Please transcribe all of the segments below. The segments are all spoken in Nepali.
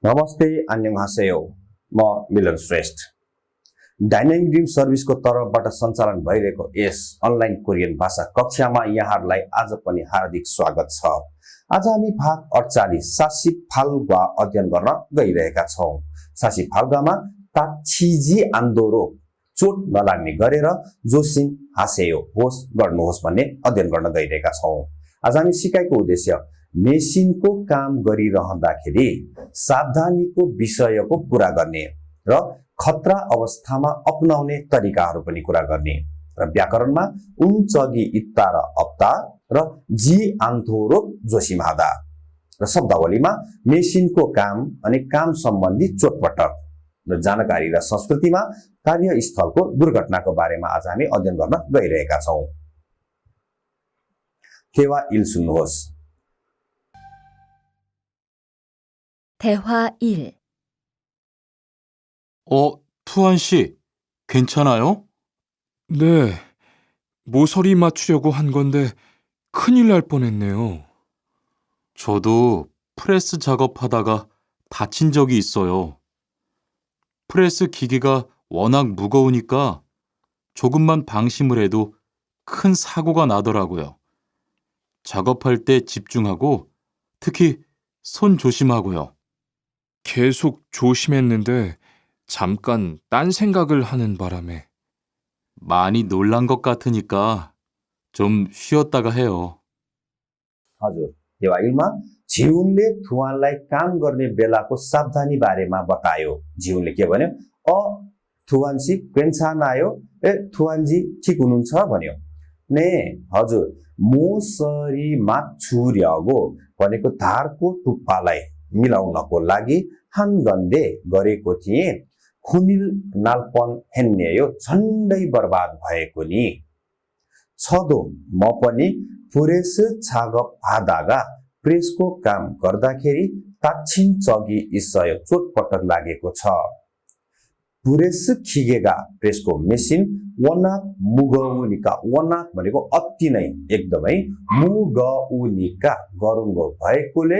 नमस्ते, अन्यहासेयो। म मिलन श्रेष्ठ। डाइनामिक ड्रिम सर्भिसको तर्फबाट सञ्चालन भइरहेको यस अनलाइन कोरियन भाषा कक्षामा यहाँहरूलाई आज पनि हार्दिक स्वागत छ। आज हामी भाग 48 सासी फाल्गुवा अध्ययन गर्न गइरहेका छौं। सासी फाल्गुवामा ताछिजी आन्दोरो चोट नलाग्ने गरेर जोसिन हासेयो होस् गर्नुहोस् भन्ने अध्ययन गर्न गइरहेका छौं। आज हामी सिकाइको उद्देश्य मेसिनको काम गरिरहँदाखेरि सावधानीको विषयको कुरा गर्ने र खतरा अवस्थामा अपनाउने तरिकाहरू पनि कुरा गर्ने र व्याकरणमा उन्चगी इत्ता र अप्ता र जी आन्थोरो जोसिमादा र शब्दावलीमा मेसिनको काम अनि काम सम्बन्धी चोटपटक र जानकारी र संस्कृतिमा कार्यस्थलको दुर्घटनाको बारेमा आज हामी अध्ययन गर्न गइरहेका छौं। 대화 1 सुन्नुहोस्। 대화 1. 투한 씨, 괜찮아요? 네, 모서리 맞추려고 한 건데 큰일 날 뻔했네요. 저도 프레스 작업하다가 다친 적이 있어요. 프레스 기계가 워낙 무거우니까 조금만 방심을 해도 큰 사고가 나더라고요. 작업할 때 집중하고 특히 손 조심하고요. 계속 조심했는데 잠깐 딴 생각을 하는 바람에. 많이 놀란 것 같으니까 좀 쉬었다가 해요. हजुर, देवा 1मा जीवनले थुवानलाई काम गर्ने बेलाको सावधानी बारेमा बतायो। जीवनले के भन्यो? थुवानसी क्वेन्चानायो थुवानजी ठिक हुनुहुन्छ भन्यो। ने हजुर, मोसरी माछुर्यागो भनेको धारको टुप्पालाई मिलाउनको लागि हानगन्डे गरेको थिए। खुनिल नाल्पन हेन्नेयो झन्डै बर्बाद भएको नि। छदो म पनि पुरेस छागप हादागा प्रेसको काम गर्दाखेरि ताछिन चगी इसय चोटपटक लागेको छ। पुरेस खिगेगा प्रेसको मेसिन वनाक मुगउनिका वनाक भनेको अति नै एकदमै मुगउनिका गरुङ्गो भएकोले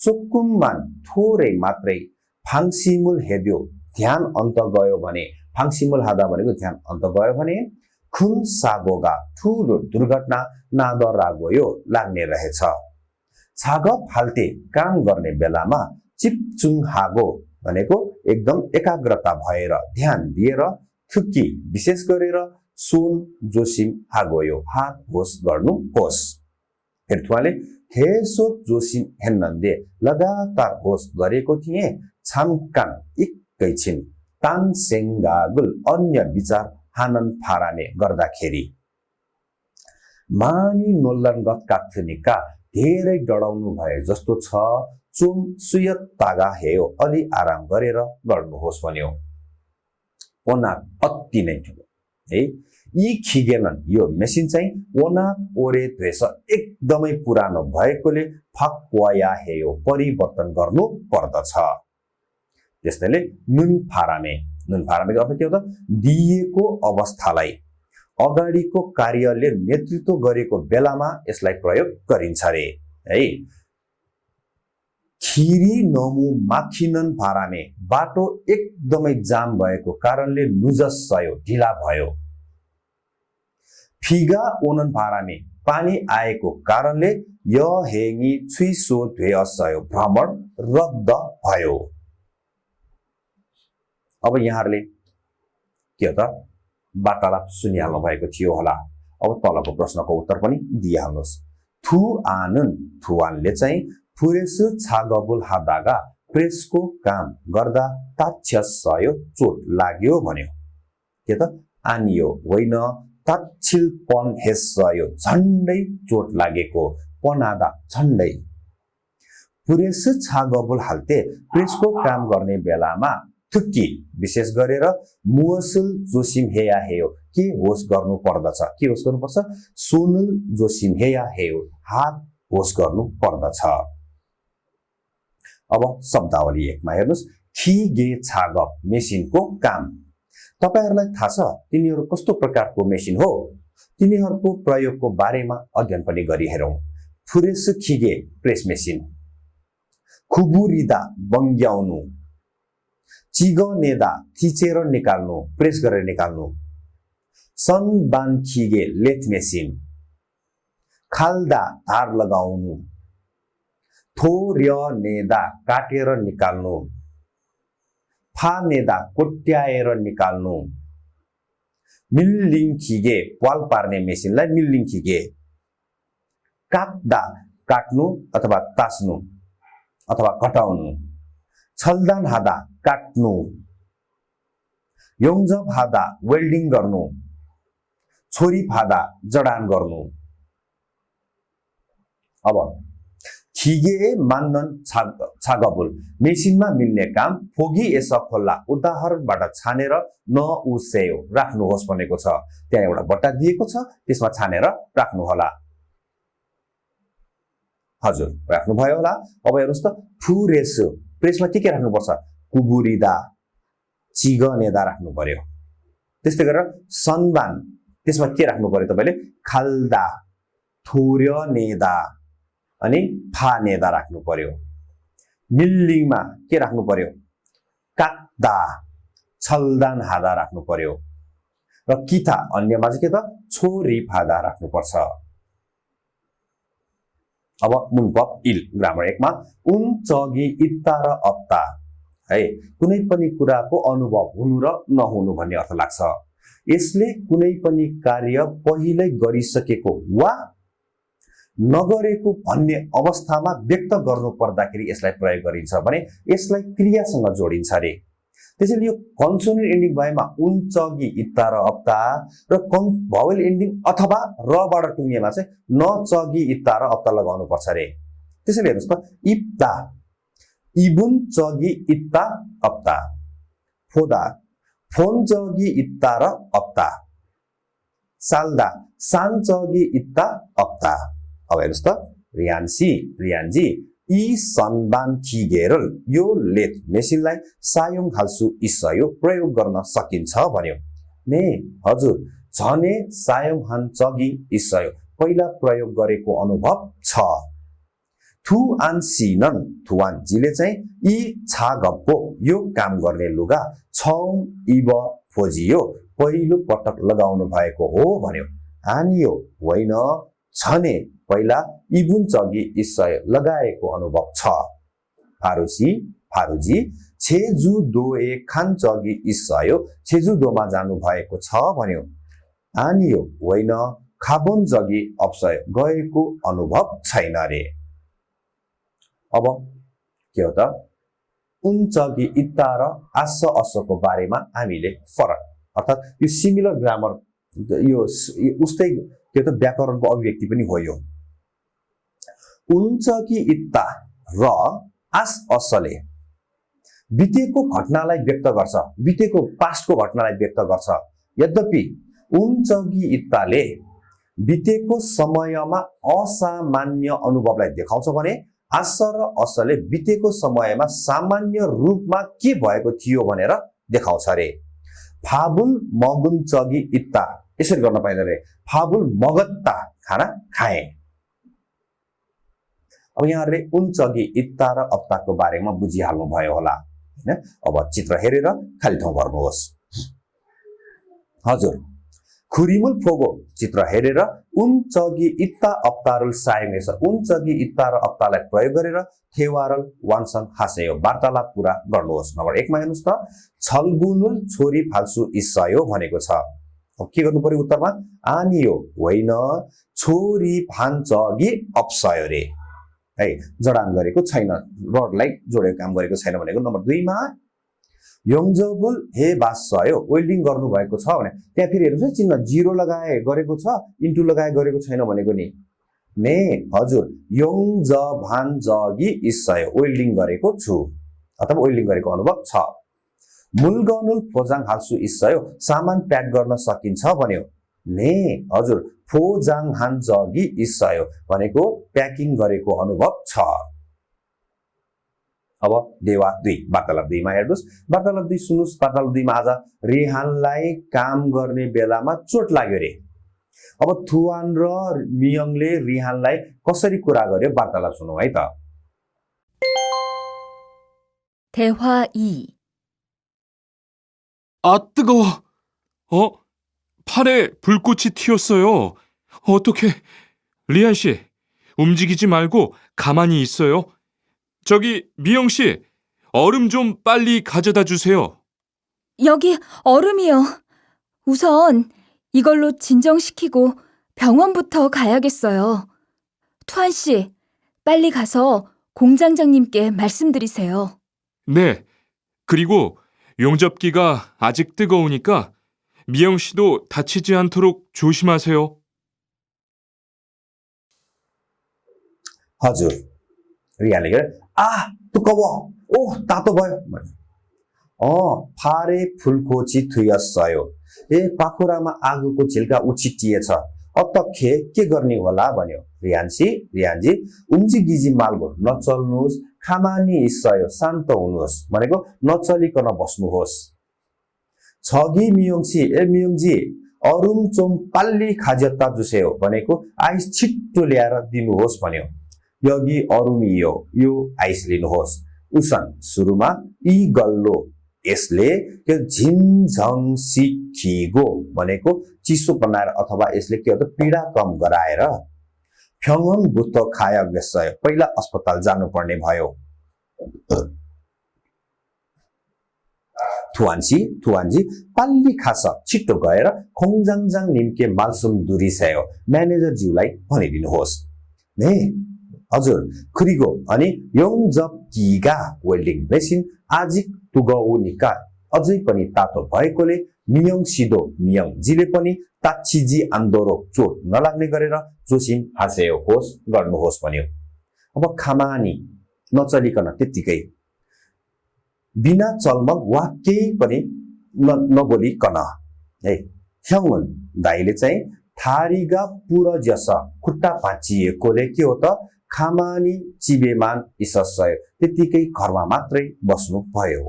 चोक्कुममान थोरै मात्रै फाङसिमुल हेद्यो ध्यान अन्त गयो भने फाङसिमुल हादा भनेको ध्यान अन्त गयो भने खुन सागोगा ठूलो दुर्घटना नादरागोयो लाग्ने रहेछ। छागप हाल्टे काम गर्ने बेलामा चिपचुङ हागो भनेको एकदम एकाग्रता भएर ध्यान दिएर थुकी विशेष गरेर सोन जोसिम हागोयो हात होस गर्नु होस्। हेर्थुवाले हेसो जोसिम हेन्नन्दे लगातार होस गरेको थिए। छामकान एकैछिन तानसेङ्गागुल अन्य विचार हानन फाराने गर्दाखेरि मानी नोल्लनगत काथनिका धेरै डराउनु भए जस्तो छ। चुम सुयत तागा हेयो अलि आराम गरेर गर्नुहोस् भन्यो। ओनाक अति नै ठुलो है। यी खिगेनन् यो मेसिन चाहिँ ओनाक ओरे द्वेष एकदमै पुरानो भएकोले फक्वाया हेयो परिवर्तन गर्नु पर्दछ। त्यसैले नुन फारामेको अर्थ के हो त? दिएको अवस्थालाई अगाडिको कार्यले नेतृत्व गरेको बेलामा यसलाई प्रयोग गरिन्छ रे है। खिरी नमु माखिनन फारामे बाटो एकदमै जाम भएको कारणले नुजसयो ढिला भयो। फिगा ओनन फारामे पानी आएको कारणले य हेङी छुइसो द्वेअसयो भ्रमण रद्द भयो। अब यहाँहरूले के हो त वार्तालाप सुनिहाल्नु भएको थियो होला। अब तलको प्रश्नको उत्तर पनि दिइहाल्नुहोस्। थु आनन थुवानले चाहिँ फुरेस छागबुल हादागा प्रेसको काम गर्दा ताच्छसयो चोट लाग्यो भन्यो। के त आनियो होइन ताच्छिलपन हेसयो झन्डै चोट लागेको पनादा झन्डै। पुरेस छागबुल हाल्ते प्रेसको काम गर्ने बेलामा थुक्की विशेष गरेर मुअसुल जोसिम हेया हेयो के होस गर्नु पर्दछ। के होस गर्नु पर्छ? सोनुल जोसिम हेया हेयो हात होस गर्नु पर्दछ। अब शब्दावली 1 मा हेर्नुस्। खिगे छागप मेसिनको काम। तपाईहरुलाई थाहा छ तिनीहरु कस्तो प्रकारको मेसिन हो? तिनीहरुको प्रयोगको बारेमा अध्ययन पनि गरी हेरौं। फुरेसु खिगे प्रेस मेसिन खुबुरिदा बङ्ग्याउनु चिगनेदा थिचेर निकाल्नु प्रेस गरेर निकाल्नु सनबान खिगे लेथ मेसिन खाल्दा धार लगाउनु थोर्यनेदा काटेर निकाल्नु फानेदा कोट्याएर निकाल्नु मिल्लिङ खिगे पाल पार्ने मेसिनलाई मिल्लिङ खिगे काट्दा काट्नु अथवा तास्नु अथवा कटाउनु छल्दान हादा काट्नु योङजब हादा वेल्डिङ गर्नु छोरी फादा जडान गर्नु अब खिगे मान्नन छागबुल मेसिनमा मिल्ने काम फोगी एसा खोल्ला उदाहरणबाट छानेर न उसेयो राख्नुहोस् भनेको छ। त्यहाँ एउटा बट्टा दिएको छ, त्यसमा छानेर राख्नु होला। हजुर राख्नुभयो होला। अब हेर्नुहोस् त फुरेसु प्रेसमा के राख्नुपर्छ? कुबुरिदा चिगनेदा राख्नु पर्यो। त्यस्तै गरेर सनबान त्यसमा के राख्नु पर्यो तपाईले? खाल्दा थोर्यनेदा अनि फानेदा राख्नु पर्यो। मिल्लिङमा के राख्नु पर्यो? काट्दा छल्दान हादा राख्नु पर्यो। र किथा अन्यमा चाहिँ के त? छोरी फादा राख्नु पर्छ। अब मुनपप इल ग्रामर 1 मा उन चगी इत्ता र अत्ता है कुनै पनि कुराको अनुभव हुनु र नहुनु भन्ने अर्थ लाग्छ। यसले कुनै पनि कार्य पहिल्यै गरिसकेको वा नगरेको भन्ने अवस्थामा व्यक्त गर्नु पर्दाखेरि यसलाई प्रयोग गरिन्छ भने यसलाई क्रियासँग जोडिन्छ रे। त्यसैले यो कन्सोनेन्ट एन्डिङ भएमा उन चगी इत्ता र अत्ता र भावेल एन्डिङ अथवा रबाट टुङ्गेमा चाहिँ न चगी इत्ता र अत्ता लगाउनु पर्छ रे। त्यसैले हेर्नुस् त इत्ता इबुन चगी इत्ता अत्ता फोदा फोन चगी इत्ता र अत्ता साल्दा सान चगी इत्ता अत्ता। अब हेर्नुस् त रियान्जी यी सनबान खिगेरल यो लेथ मेसिनलाई सायोङ हाल्सु इसयो प्रयोग गर्न सकिन्छ भन्यो। ने हजुर झने सायोङ हान चगी इसयो पहिला प्रयोग गरेको अनुभव छ। थु आन्सिनन थुवान्जीले चाहिँ यी छागप्पो यो काम गर्ने लुगा छौं इब खोजियो पहिलो पटक लगाउनु भएको हो भन्यो। आनियो होइन छने पहिला इबुन चगी इसय लगाएको अनुभव छ। फारुजी छेजु दोए खान चगी इसयो छेजु दोमा जानु भएको छ भन्यो। आनियो होइन खाबोन जगी अप्सय गएको अनुभव छैन रे। अब के हो त? उन चगी इत्ता र आस असको बारेमा हामीले फरक अर्थात यो सिमिलर ग्रामर यो उस्तै के त व्याकरणको अभिव्यक्ति पनि हो। यो उन्चकी इत्ता र आस असले बितेको घटनालाई व्यक्त गर्छ, बितेको पास्टको घटनालाई व्यक्त गर्छ। यद्यपि उन्चकी इत्ताले बितेको समयमा असामान्य अनुभवलाई देखाउँछ भने आस र असले बितेको समयमा सामान्य रूपमा के भएको थियो भनेर देखाउँछ रे। फाबुल मगुन चगी इत्ता यसरी गर्न पाइँदैन रे। फाबुल मगत्ता खाना खाए। अब यहाँहरुले उन चगी इत्ता र अत्ताको बारेमा बुझिहाल्नु भयो होला हैन। अब चित्र हेरेर खाली ठाउँ भर्नुहोस्। हजुर खुरिमुल फोगो चित्र हेरेर उन चगी इत्ता अत्तारुल सायङेस उन चगी इत्ता र अत्तालाई प्रयोग गरेर थेवारल वानसँग हासेयो वार्तालाप पूरा गर्नुहोस्। नम्बर 1 मा हेर्नुस् त छलगुनुल छोरी फाल्सु इसयो भनेको छ। अब के गर्नु पर्यो उत्तरमा? आनियो होइन छोरी फान्छगी अप्सयो रे है जडान गरेको छैन, रडलाई जोडेको काम गरेको छैन भनेको। नम्बर 2 मा योङजबुल हे बासयो वेल्डिङ गर्नु भएको छ भने त्यहाँ फेरि हेर्नुस् चिन्ह 0 लगाए गरेको छ, इन्टु लगाए गरेको छैन भनेको नि। ने हजुर योङज भान्जगी इसयो वेल्डिङ गरेको छु अथवा वेल्डिङ गरेको अनुभव छ। मुलगनुल फोजाङ हाल्सु इसयो सामान प्याक गर्न सकिन्छ भन्यो। ने हजुर फोजाङ हान्जगी इसयो भनेको प्याकिङ गरेको अनुभव छ। अब देवा 2 वार्तालाप 2 मा हेर्नुस्। वार्तालाप 2 सुन्नुस्। वार्तालाप 2 मा आज रेहानलाई काम गर्ने बेलामा चोट लाग्यो रे। अब थुवान र मियङले रिहानलाई कसरी कुरा गर्यो वार्तालाप सुनौ है त। 대화 2. 아, 뜨거워. 팔에 불꽃이 튀었어요. 어떻게? 리안 씨, 움직이지 말고 가만히 있어요. 저기 미영 씨, 얼음 좀 빨리 가져다 주세요. 여기 얼음이요. 우선 이걸로 진정시키고 병원부터 가야겠어요. 투한 씨, 빨리 가서 공장장님께 말씀드리세요. 네. 그리고 용접기가 아직 뜨거우니까 미영 씨도 다치지 않도록 조심하세요. हजुर, रिहानले गरे आ तुकबो ओ तातो भयो फारे फुलकोची थुयसयो ए पाखुरामा आगोको झिल्का उछिटिएछ अतखे के गर्ने होला भन्यो। रिहानजी उम्जिगिजी माल्गो नचल्नुहोस्, खामानी सयो, शान्त हुनुहोस् भनेको नचलिकन बस्नुहोस्। छगी मियङजी अरुम चोम पाल्ली खाजत्ता जुसेयो भनेको आइस छिट्टो ल्याएर दिनुहोस् भन्यो। यगी अरुमियो यो आइस लिनुहोस्। उसन सुरुमा ई गल्लो यसले त्यो झिमझङ सिखिगो भनेको चिसो बनाएर अथवा यसले के हो पीडा कम गराएर फ्यङन बुत्त खाया गसयो पहिला अस्पताल जानुपर्ने भयो। थुवानजी पाल्ली खास छिट्टो गएर खोङजाङजाङ निम्के मालसुम दुरिसयो म्यानेजर ज्यूलाई भनिदिनुहोस्। ने हजुर खुरिगो अनि योङजब किगा वेल्डिङ मेसिन आजिक तुगौनिका अझै पनि तातो भएकोले मियङजीले पनि ताच्छिजी आन्दोरो चोट नलाग्ने गरेर जोसिम हासेयो होस् गर्नुहोस् भन्यो। अब खामानी नचलिकन त्यतिकै बिना चलमल वा केही पनि नबोलिकन है ह्याङन दाइले चाहिँ थारीगा पुर जस खुट्टा भाँचिएकोले के हो त खामानी चिबेमान इससयो त्यतिकै घरमा मात्रै बस्नु भयो।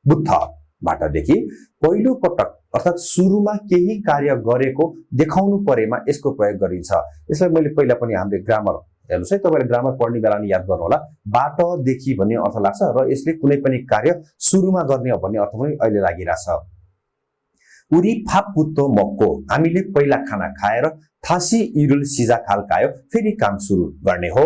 बुद्धबाटदेखि पहिलो पटक अर्थात् सुरुमा केही कार्य गरेको देखाउनु परेमा यसको प्रयोग गरिन्छ। यसलाई मैले पहिला पनि हामीले ग्रामर हेर्नुस् है, तपाईले ग्रामर पढ्ने बेला नि याद गर्नु होला। बाटदेखि भन्ने अर्थ लाग्छ र यसले कुनै पनि कार्य सुरुमा गर्ने हो भन्ने अर्थ पनि अहिले लागिरहेछ। उरी फाप पुत्तो मक्को हामीले पहिला खाना खाएर थासी इरुल सिजा खालकायो फेरि काम सुरु गर्ने हो।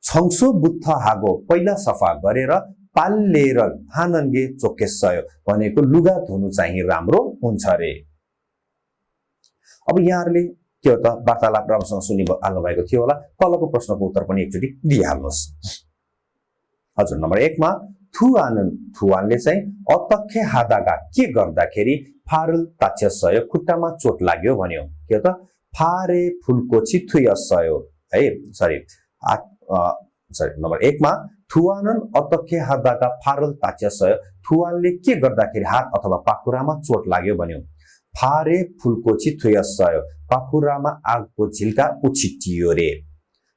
छङ्सो बुत्थ हागो पहिला सफा गरेर पाल्लेर हाननगे चोकेसयो भनेको लुगा धुनु चाहिँ राम्रो हुन्छ रे। अब यहाँहरूले के हो त वार्तालाप राम्रोसँग सुनिहाल्नु भएको थियो होला। तलको प्रश्नको उत्तर पनि एकचोटि दिइहाल्नुहोस्। हजुर नम्बर 1 मा थुवानले चाहिँ अतखे हादागा के गर्दाखेरि फारल ताछ्यसयो खुट्टामा चोट लाग्यो भन्यो। के हो त फारे फुलको चिथुयसयो है सरी नम्बर 1 मा थुवानन अतखे हादागा फारल ताछ्यसयो थुवानले के गर्दाखेरि हात अथवा पाखुरामा चोट लाग्यो भन्यो। फारे फुलको चिथुयसयो पाखुरामा आगको झिल्का उछिटियो रे।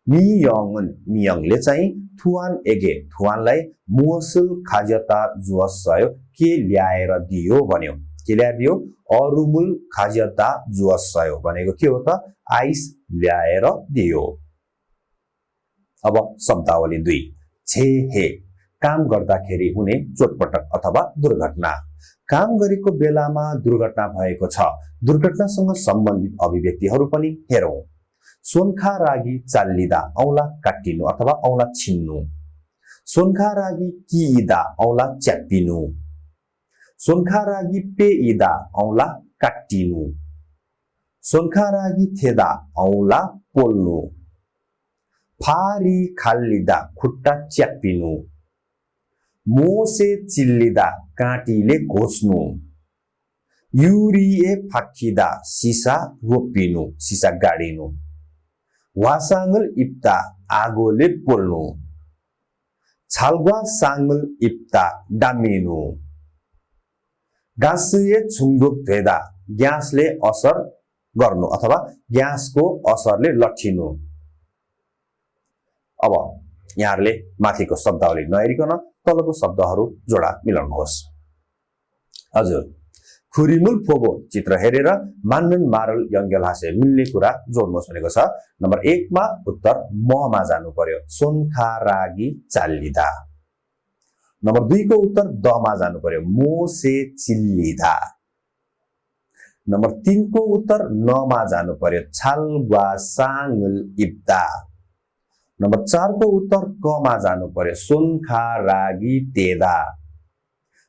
मियङले चाहिँ थुवानलाई मुअसल खाजता जुवसयो के ल्याएर दियो भन्यो। के ल्याएर दियो? अरुमुल खाजता जुवसयो भनेको के हो त आइस ल्याएर दियो। अब शब्दावली 2 छे हे काम गर्दाखेरि हुने चोटपटक अथवा दुर्घटना। काम गरेको बेलामा दुर्घटना भएको छ। दुर्घटनासँग सम्बन्धित अभिव्यक्तिहरू पनि हेरौं। सोनखा रागी चालिदा औला काटिनु अथवा औला छिन्नु। सोनखा रागी किइदा औला च्याप्पिनु। सोनखा रागी पेइदा औला काटिनु। सोनखा रागी थेदा औला पोल्नु। फारी खाल्लिदा खुट्टा च्याप्पिनु। मोसे चिल्लिदा काँटीले घोच्नु। युरिए फाक्किदा सिसा रोपिनु सिसा गाडिनु। वासाङ्गल इप्ता आगोले पोल्नु। छालगुवा साङ्गल इप्ता डामिनु। गाँसले छुङडुक भेदा ग्यासले असर गर्नु अथवा ग्यासको असरले लट्ठिनु। अब यहाँहरूले माथिको शब्दावली नहेरिकन तलको शब्दहरू जोडा मिलाउनुहोस्। हजुर खुरिमुल फोगो चित्र हेरेर मान्नन मारल यङ्गेल हासे मिल्ने कुरा जोड्नुहोस् भनेको छ। नम्बर 1 मा उत्तर ममा जानु पर्यो, सोनखारागी चालिदा। नम्बर 2 को उत्तर द मा जानु पर्यो, मोसे चिल्लिदा। नम्बर 3 को उत्तर न मा जानु पर्यो, छालवा साङल इब्दा। नम्बर 4 को उत्तर क मा जानु पर्यो, सोनखारागी तेदा।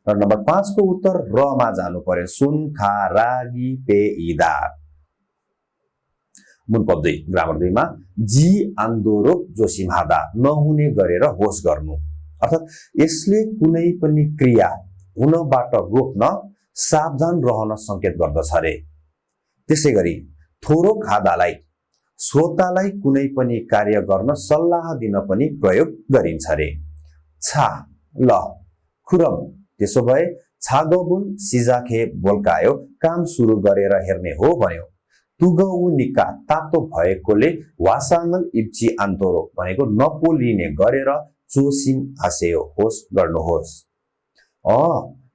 र नम्बर 5 को उत्तर र मा जानु पर्यो, सोनखारागी पेइदा। मुनपद 2 ग्रामर 2 मा जी आन्दोरो जोसिमहादा नहुने गरेर होस गर्नु, अर्थात् यसले कुनै पनि क्रिया हुनबाट रोक्न सावधान रहन संकेत गर्दछ रे। त्यसैगरी थोरो खादालाई श्रोतालाई कुनै पनि कार्य गर्न सल्लाह दिन पनि प्रयोग गरिन्छ रे। छा ल खुरम त्यसो भए छागबुन सिजाखे बोल्कायो काम सुरु गरेर हेर्ने हो भन्यो। तुगउ निका तातो भएकोले वासाङल इप्ची आन्तोरो भनेको नपोलिने गरेर जोसिम हासेयो होस गर्नुहोस्।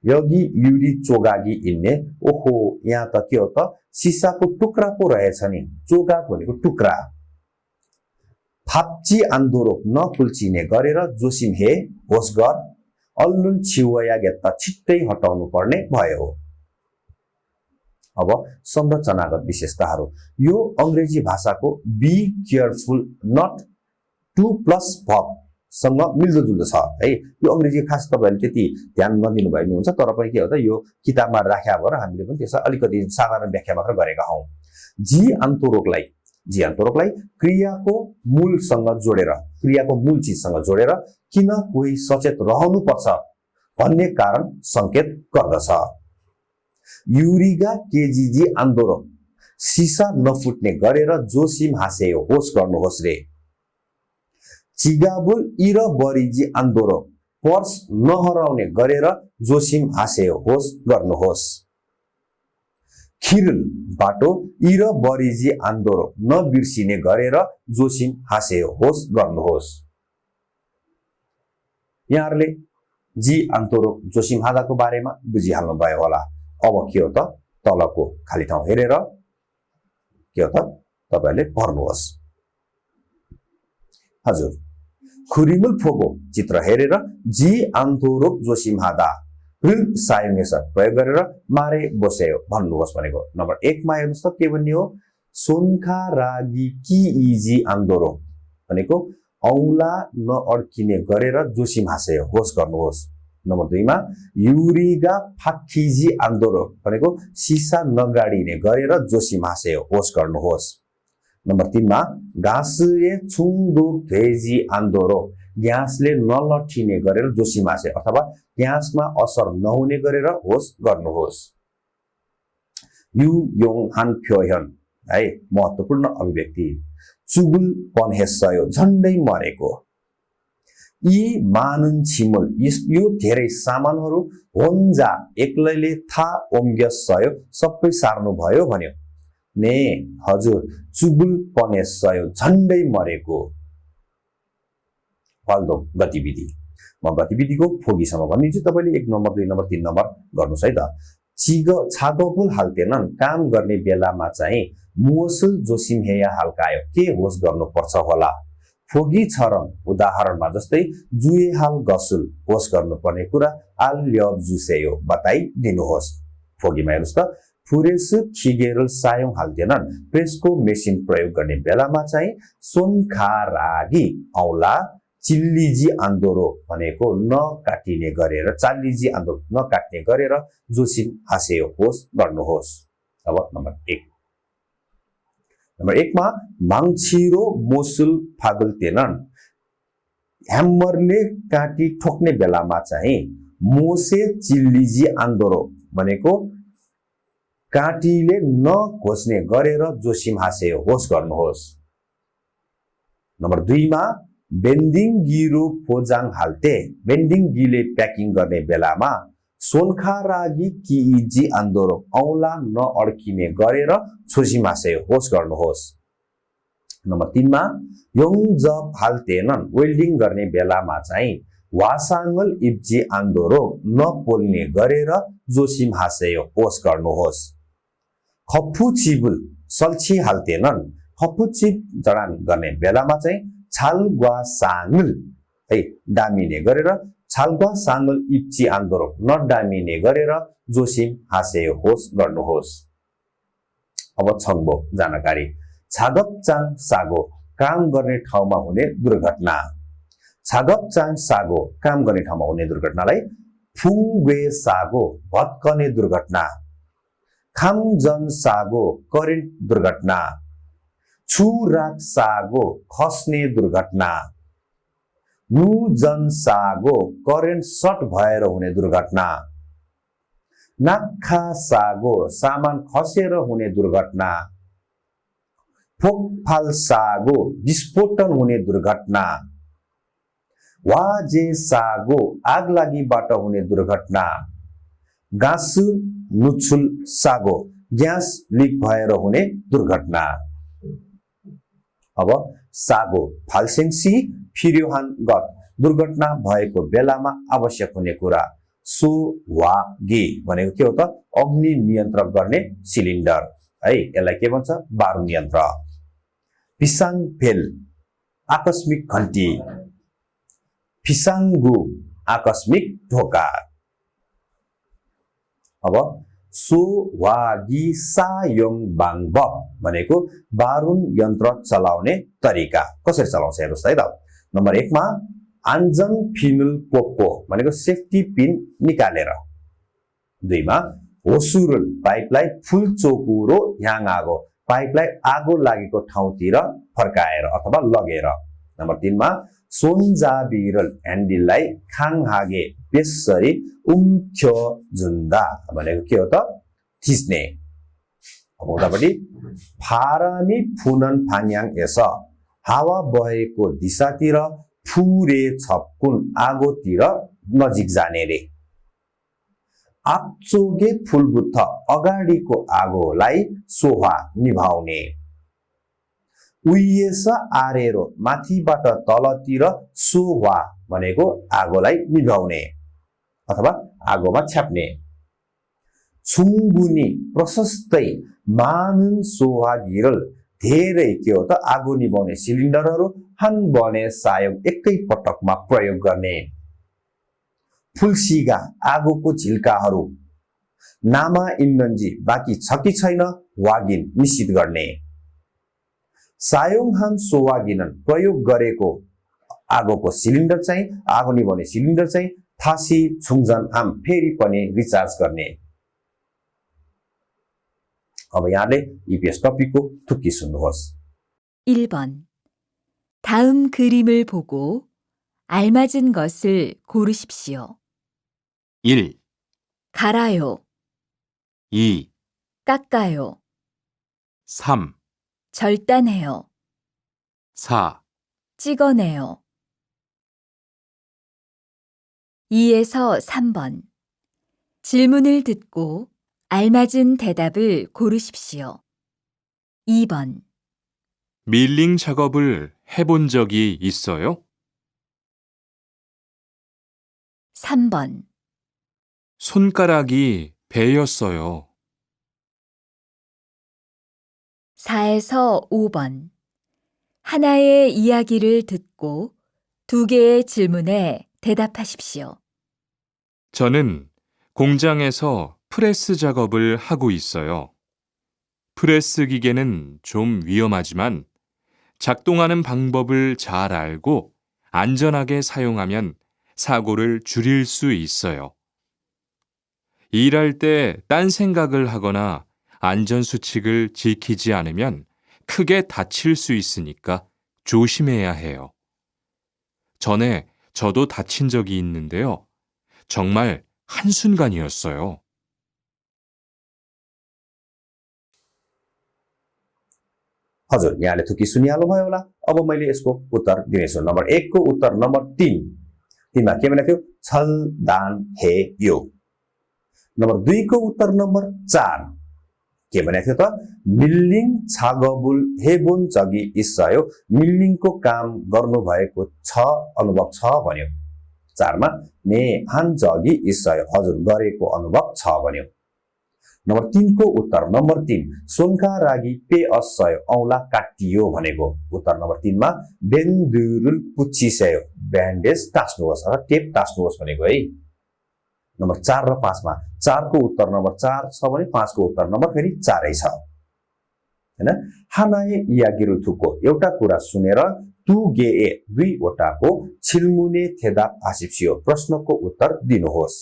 यगी युरी चोगागी इन्ने, ओहो यहाँ त के हो त सिसाको टुक्रा पो रहेछ नि, चोगा भनेको टुक्रा। फाप्ची आन्दोरो नकुल्चिने गरेर जोसिम हे होस गर, अल्लुन छिवया गेत्ता छिट्टै हटाउनु पर्ने भयो। अब संरचनागत विशेषताहरू, यो अंग्रेजी भाषाको be careful not to plus verb सँग मिल्दोजुल्दो छ है। यो अंग्रेजी खास तपाईहरुले त्यति ध्यान नदिनु भयो हुन्छ, तर पनि के हो त यो किताबमा राख्या भएर हामीले पनि त्यसलाई अलिकति साधारण व्याख्या मात्र गरेका हौं। जी आन्तोरोकलाई क्रियाको मूलसँग जोडेर, क्रियाको मूल चीजसँग जोडेर किन कोही सचेत रहनु पर्छ भन्ने कारण संकेत गर्दछ। युरिगा केजीजी आन्दोरो सिसा नफुट्ने गरेर जोसिम हासेयो होस गर्नुहोस् रे। चिगाबुल इर बरिजी आन्दोरो पर्स नहराउने गरेर जोसिम हासेयो होस गर्नुहोस्। खिरल बाटो इर बरिजी आन्दोरो नबिर्सिने गरेर जोसिम हासेयो होस गर्नुहोस्। यहाँहरुले जी आन्तोरो जोसिम हादाको बारेमा बुझिहाल्नु भयो होला। अब के हो त तलको खाली ठाउँ हेरेर के हो त तपाईहरुले पढ्नुहोस्। हजुर, खुरिमुल फोगो चित्र हेरेर जी आन्तोरो जोसिम हादा रिल सायुङेस प्रयोग गरेर मारे बसेयो भन्नुहोस् भनेको। नम्बर 1 मा हेर्नुस् त के भन्ने हो, सोनखारागी कि इजी आन्दोरो भनेको औला नअड्किने गरेर जोसिम हासेयो होस गर्नुहोस्। नम्बर 2 मा युरिगा फाक्खिजी आन्दोरो भनेको सिसा नगाडिने गरेर जोसिम हासेयो होस गर्नुहोस्। नम्बर 3 मा घाँसले छुङदो भेजी आन्दोरो ग्यासले नलठिने गरेर जोसिम हासे अथवा ग्यासमा असर नहुने गरेर होस गर्नुहोस्। यु योङ हान फ्योहन है महत्त्वपूर्ण अभिव्यक्ति। चुगुल पनहेसयो झण्डै मरेको। यी मानुन छिमुल यो धेरै सामानहरू होन्जा एक्लैले था ओम्ग्यसयो सबै सार्नु भयो भन्यो। ने हजुर चुगुल पनेसयो झण्डै मरेको। फाल्दो गतिविधि, म गतिविधिको फोगीसम्म भनिदिन्छु, तपाईले 1 नम्बर 2 नम्बर 3 नम्बर गर्नुस् है त। छागपुल हाल्तेनन् काम गर्ने बेलामा चाहिँ मुसुल जोसिम हेया हल्कायो के होस गर्नुपर्छ होला। फोगी छरम उदाहरणमा जस्तै जुए हाल गसुल होस गर्नुपर्ने कुरा आल्य जुसेयो बताइ दिनुहोस्। फोगीमा हेर्नुस् त फुरेस खिगेरल सायोङ हाल्देनन् प्रेसको मेसिन प्रयोग गर्ने बेलामा चाहिँ सोनखारागी औला चिल्लीजी आन्दोरो भनेको नकाटिने गरेर चालीजी आन्दोरो नकाट्ने गरेर जोसिम हासेयो होस गर्नुहोस्। अब नम्बर 1 मा माङछिरो मोसुल फागल्तेनन् ह्यामरले काटी ठोक्ने बेलामा चाहिँ मोसे चिल्लीजी आन्दोरो भनेको काटीले नघोच्ने गरेर जोसिम हासेयो होस गर्नुहोस्। नम्बर 2 मा बेन्डिङ गिरो फोजाङ हाल्ते बेन्डिङ गिले प्याकिङ गर्ने बेलामा सोनखारागी किइजी आन्दोरो औला नअड्किने गरेर जोसिम हासेयो होस गर्नुहोस्। नम्बर 3 मा योङ जब हाल्तेनन् वेल्डिङ गर्ने बेलामा चाहिँ वासाङल इब्जी आन्दोरो नपोल्ने गरेर जोसिमहासेयो होस् गर्नुहोस्। खप्फुचिबुल सल्छिहाल्थेनन् खप्फुचिब जडान गर्ने बेलामा चाहिँ छालग्वा साङ्गुल है डामिने गरेर छालग्वा साङ्गुल इप्ची आन्दोरक नडामिने गरेर जोसिमहासेयो होस् गर्नुहोस्। अब छङ्बो जानकारी छागपचाङ सागो काम गर्ने ठाउँमा हुने दुर्घटना। छागपचाङ सागो काम गर्ने ठाउँमा हुने दुर्घटनालाई फुङ्गे सागो भत्कने दुर्घटना, खामजन सागो करेन्ट दुर्घटना, छुराक सागो खस्ने दुर्घटना, नुजन सागो करेन्ट सर्ट भएर हुने दुर्घटना, नाक्खा सागो सामान खसेर हुने दुर्घटना, फोकफाल सागो विस्फोटन हुने दुर्घटना, वाजे सागो आगलागीबाट हुने दुर्घटना, गासु नुछुल सागो ग्यास लिक भएर हुने दुर्घटना। अब सागो फाल्सेङ्सी फिर्योहान गत दुर्घटना भएको बेलामा आवश्यक हुने कुरा सो वा गे भनेको के हो त अग्नि नियन्त्रण गर्ने सिलिन्डर है, यसलाई के भन्छ बारुद यन्त्र। पिसाङ फेल आकस्मिक घन्टी, फिसाङ्गु आकस्मिक ढोका। अब सो वागी सायोङ बाङब भनेको बारुद यन्त्र चलाउने तरिका कसरी चलाउँछ हेर्नुस् है त। नम्बर 1 मा आन्जन फिनुल पोको भनेको सेफ्टी पिन निकालेर। 2 मा होसुरुल पाइपलाई फुल चोकुरो ह्याङ्आगो पाइपलाई आगो लागेको ठाउँतिर फर्काएर अथवा लगेर। नम्बर 3 मा सोन्जाबिरल ह्यान्डललाई खाङहागे बेसरी उम्ख्यो जुन्दा भनेको के हो त थिच्ने। अब उतापट्टि फारामी फुनन फान्याङ एस हावा बहेको दिशातिर फुरे छप्कुन आगोतिर नजिक जाने रे। आप्चोगे फुलबुत्थ अगाडिको आगोलाई सोहा निभाउने। उइएस आरेरो माथिबाट तलतिर सोहा भनेको आगोलाई निभाउने अथवा आगोमा छ्याप्ने। छुङ्गुनी प्रशस्तै मानुन सोहा गिरल धेरै के हो त आगो निभाउने सिलिन्डरहरू हन बने सायोग एकै पटकमा प्रयोग गर्ने। फुल्सिगा आगोको झिल्काहरू नामा इन्नन्जी बाँकी छ कि छैन वागिन निश्चित गर्ने। सायोङहान सोवागिनन प्रयोग गरेको आगोको सिलिन्डर चाहिँ आगो निभाउने सिलिन्डर चाहिँ थासी छुङजन आम फेरि पनि रिचार्ज गर्ने। अब यहाँले इपिएस टपिकको थुक्की सुन्नुहोस्। 1번. 다음 그림을 보고 알맞은 것을 고르십시오. 1, 갈아요. 2, 깎아요. 3, 절단해요. 4, 찍어내요. 2에서 3번. 질문을 듣고 알맞은 대답을 고르십시오. 2번. 밀링 작업을 해본 적이 있어요? 3번. 손가락이 베였어요. 4에서 5번. 하나의 이야기를 듣고 2개의 질문에 대답하십시오. 저는 공장에서 프레스 작업을 하고 있어요. 프레스 기계는 좀 위험하지만 작동하는 방법을 잘 알고 안전하게 사용하면 사고를 줄일 수 있어요. 일할 때 딴 생각을 하거나 안전수칙을 지키지 않으면 크게 다칠 수 있으니까 조심해야 해요. 전에 저도 다친 적이 있는데요. 정말 한순간이었어요. हजुर यहाँले थुकी सुनिहाल्नु भयो होला। अब मैले यसको उत्तर दिनेछु। नम्बर 1 को उत्तर नम्बर 3 तिनमा के भनेको थियो छल दान हे यो। नम्बर 2 को उत्तर नम्बर 4 के भनेको थियो त मिल्लिङ छागबुल हेबुन जगी इस्सयो मिल्लिङको काम गर्नु भएको छ अनुभव छ भन्यो। 4मा ने हान जगी इसय हजुर गरेको अनुभव छ भन्यो। नम्बर 3 को उत्तर नम्बर 3 सोनका रागी पे असय औला काटियो भनेको उत्तर नम्बर 3 मा बेन्दुरुल पुच्छिसयो ब्यान्डेज टास्नुहोस् र टेप टास्नुहोस् भनेको है। नम्बर 4 र 5 मा 4 को उत्तर नम्बर 4 छ भने 5 को उत्तर नम्बर फेरि 4 छ हैन। हानाए यागिरु थुको एउटा कुरा सुनेर तु गेए दुईवटाको छिल्मुने थेदा आसिप्सियो प्रश्नको उत्तर दिनुहोस्।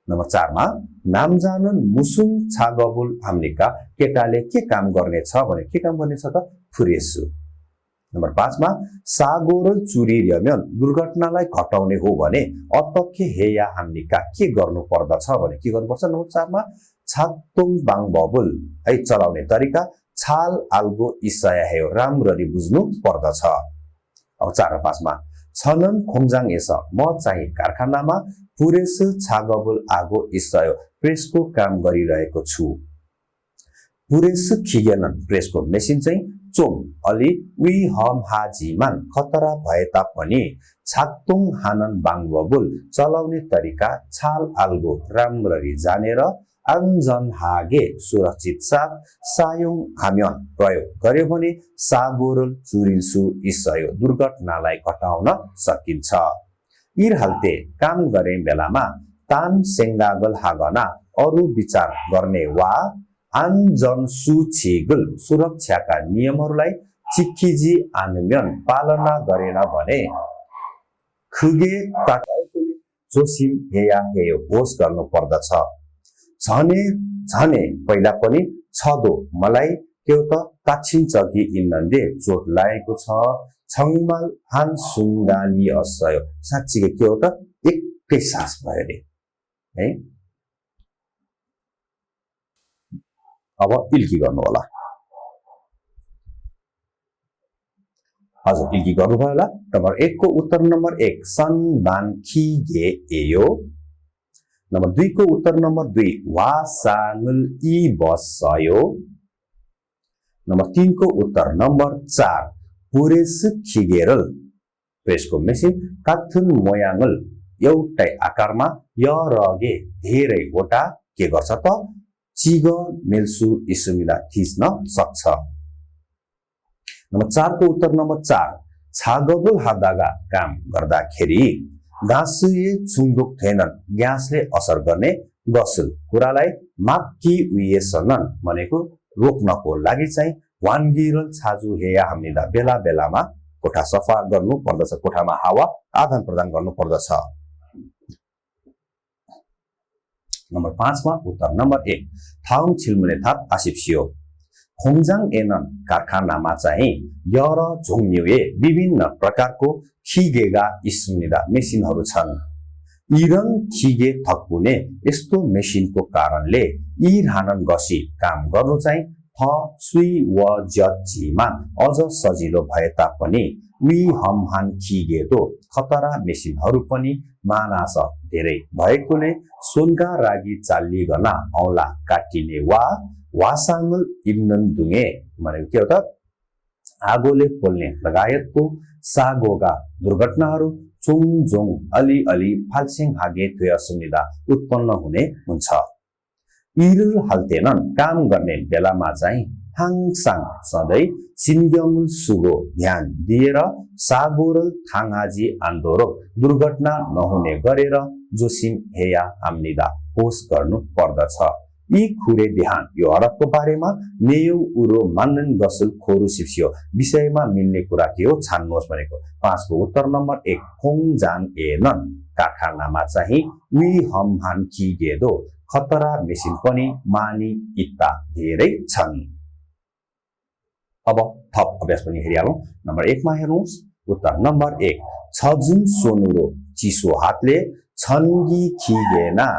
नम्बर 4 मा नाम जानन मुसुङ छागबुल हाम्निका केटाले के काम गर्नेछ भने के काम गर्नेछ त फुरेसु। नम्बर 5 मा सागोरल चुरी यमन दुर्घटनालाई घटाउने हो भने अतके हेया हाम्निका के गर्नु पर्दछ भने के गर्नुपर्छ। नम्बर 4 मा छातुङ बाङ बबुल है चलाउने तरिका छाल आल्गो इसाया हे राम्ररी बुझ्नु पर्दछ। अब 4 र 5 मा छनन खोङजाङ एस म चाहिँ कारखानामा पुरेस छागबुल आगो इसायो प्रेसको काम गरिरहेको छु। पुरेस खिगेनन प्रेसको मेसिन चाहिँ चोम अलि वी हम हाजीमान खतरा भए तापनि छाक्तुङ हानन बाङबबुल चलाउने तरिका छाल आल्गो राम्ररी जानेर आङजन हागे सुरक्षित साथ सायुङ हाम्यन प्रयोग गर्यो भने सागोरल चुरिल्सु इसयो दुर्घटनालाई घटाउन सकिन्छ। यिर हालते काम गरे बेलामा तान सेङ्गागल हागना अरु विचार गर्ने वा आनजन सुछिगल सुरक्षाका नियमहरूलाई चिक्किजी आनम्यन पालना गरेन भने खुगे ताकैकुले जोसिम हेया हेयो होस गर्नु पर्दछ। झने पहिला पनि छदो मलाई त्यो त ताछिन्छ कि इन्नले चोट लागेको छ छङमाल हान सुङ्गानी असयो साच्चै के हो त एकै सास भयो रे है। अब इल्की गर्नु होला हजुर इल्की गर्नु भयो होला। नम्बर 1 को उत्तर नम्बर 1 सन बान खिगे एयो। नम्बर 2 को उत्तर नम्बर 2 वासांगल ई बसयो। नम्बर 3 को उत्तर नम्बर 4 पुरेस खिगेरल प्रेसको मेसिन काथुन मोयाङल एउटै आकारमा यरगे धेरैवटा के गर्छ त चिग मेल्सु इसुमिला थिच्न सक्छ। नम्बर 4 को उत्तर नम्बर 4 छागबुल हादागा काम गर्दाखेरि गाँसुए छुङदुक थिएनन् ग्यासले असर गर्ने गसुल कुरालाई माक्की उइएसनन् भनेको रोक्नको लागि चाहिँ वानगिरल छाजु हेया हामीदा बेला बेलामा कोठा सफा गर्नु पर्दछ कोठामा हावा आदान प्रदान गर्नु पर्दछ। नम्बर 5 मा उत्तर नम्बर 1 थाउङ छिल्मुने थाप आसिप्सियो। खोङजाङ एनन कारखानामा चाहिँ यर झोङन्युए विभिन्न प्रकारको खिगेगा इस्मुनिदा मेसिनहरू छन्। इरन खिगे थक्पुने यस्तो मेसिनको कारणले इरहानन गसी काम गर्नु चाहिँ थ सुई व जजीमा अझ सजिलो भए तापनि वी हमहान खिगेदो खतरा मेसिनहरू पनि मानास धेरै भएकोले सोनका रागी चालिगना औला काटिने वा वासाङ्गल इम्नन दुङे भनेको के हो त आगोले पोल्ने लगायतको सागोगा दुर्घटनाहरू चुङजोङ अलि फाल्सिङ हागे थुया सुनिदा उत्पन्न हुने हुन्छ। इरल हाल्तेनन् काम गर्ने बेलामा चाहिँ हाङसाङ सधैँ सिन्ग्यमुल सुगो ध्यान दिएर सागोरल थाङाजी आन्दोरो दुर्घटना नहुने गरेर जोसिम हेया हाम्निदा होस गर्नु पर्दछ। यी खुरे ध्यान यो हरफको बारेमा नेयौ उरो मानन गसुल खोरु सिप्सियो विषयमा मिल्ने कुरा के हो छान्नुहोस् भनेको। 5 को उत्तर नम्बर 1 खोङजाङ एनन कारखानामा चाहिँ वी हमहान खिगेदो खतरा मेसिन पनि मानी इत्ता धेरै छन्। अब थप अभ्यास पनि हेरिहालौं। नम्बर 1 मा हेर्नुहोस् उत्तर नम्बर 1 छजुन सोनुरो चिसो हातले छन्गी खिगेना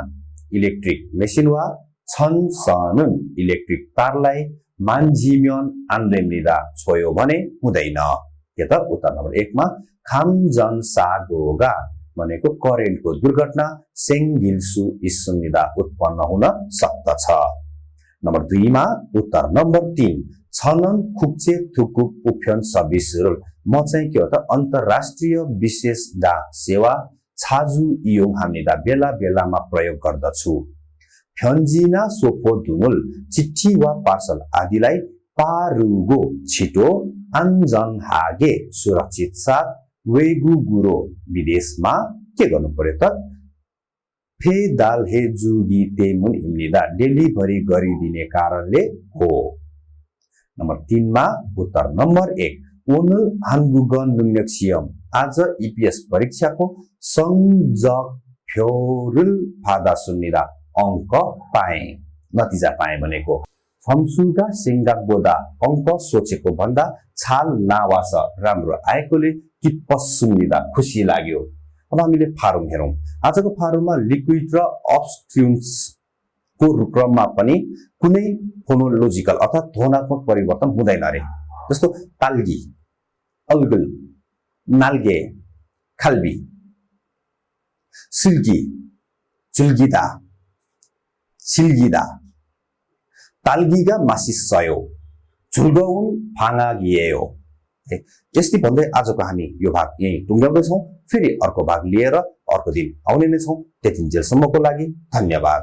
इलेक्ट्रिक मेसिन वा छन सनुन इलेक्ट्रिक तारलाई मान्जिम्यन आन्देम्निदा छोयो भने हुँदैन। के त उत्तर नम्बर 1 मा खामजन सागोगा भनेको करेन्टको दुर्घटना सेङ्गिल्सु इस्सुनिदा उत्पन्न हुन सक्दछ। नम्बर 2 मा उत्तर नम्बर 3 छनन खुक्चे थुकुक उफ्यन सर्भिस रुल म चाहिँ के हो त अन्तर्राष्ट्रिय विशेष डाक सेवा 자주 이용합니다. बेला बेलामा प्रयोग गर्दछु. 편지나 소포등을 चिठी와 पार्सल आदिलाई 빠르고 छिटो 안전하게 सुरक्षित साथ 외국으로 विदेशमा के गर्नु पर्यो त 배달해주기 때문입니다. डेलिभरी गरिदिने कारणले हो. नम्बर 3 मा उत्तर नम्बर 1 오늘 한국어 능력 시험 आज EPS परीक्षाको 성적표를 받았습니다. अंक पाए नतिजा पाए भनेको सम्झुगा 생각보다 अंक सोचेको भन्दा छाल नावास राम्रो आएकोले किप्पसुम्निदा खुसी लाग्यो. अब हामीले फारम हेरौं. आजको फारममा लिक्विड र अब्स्ट्युन्स को क्रममा पनि कुनै फोनोलोजिकल अर्थात ध्वनात्मक परिवर्तन हुँदैन रे. जस्तो ताल्गी, अल्गल, नाल्गे, खाल्बी, सिल्गी, चुल्गिदा, सिल्गिदा, ताल्गीगा मासिसयो, झुल्गौन फाङागिएयो. यस्तै भन्दै आजको हामी यो भाग यही टुङ्ग्याउँदैछौँ. फेरि अर्को भाग लिएर अर्को दिन आउने नै छौँ. त्यतिन्जेलसम्मको लागि धन्यवाद.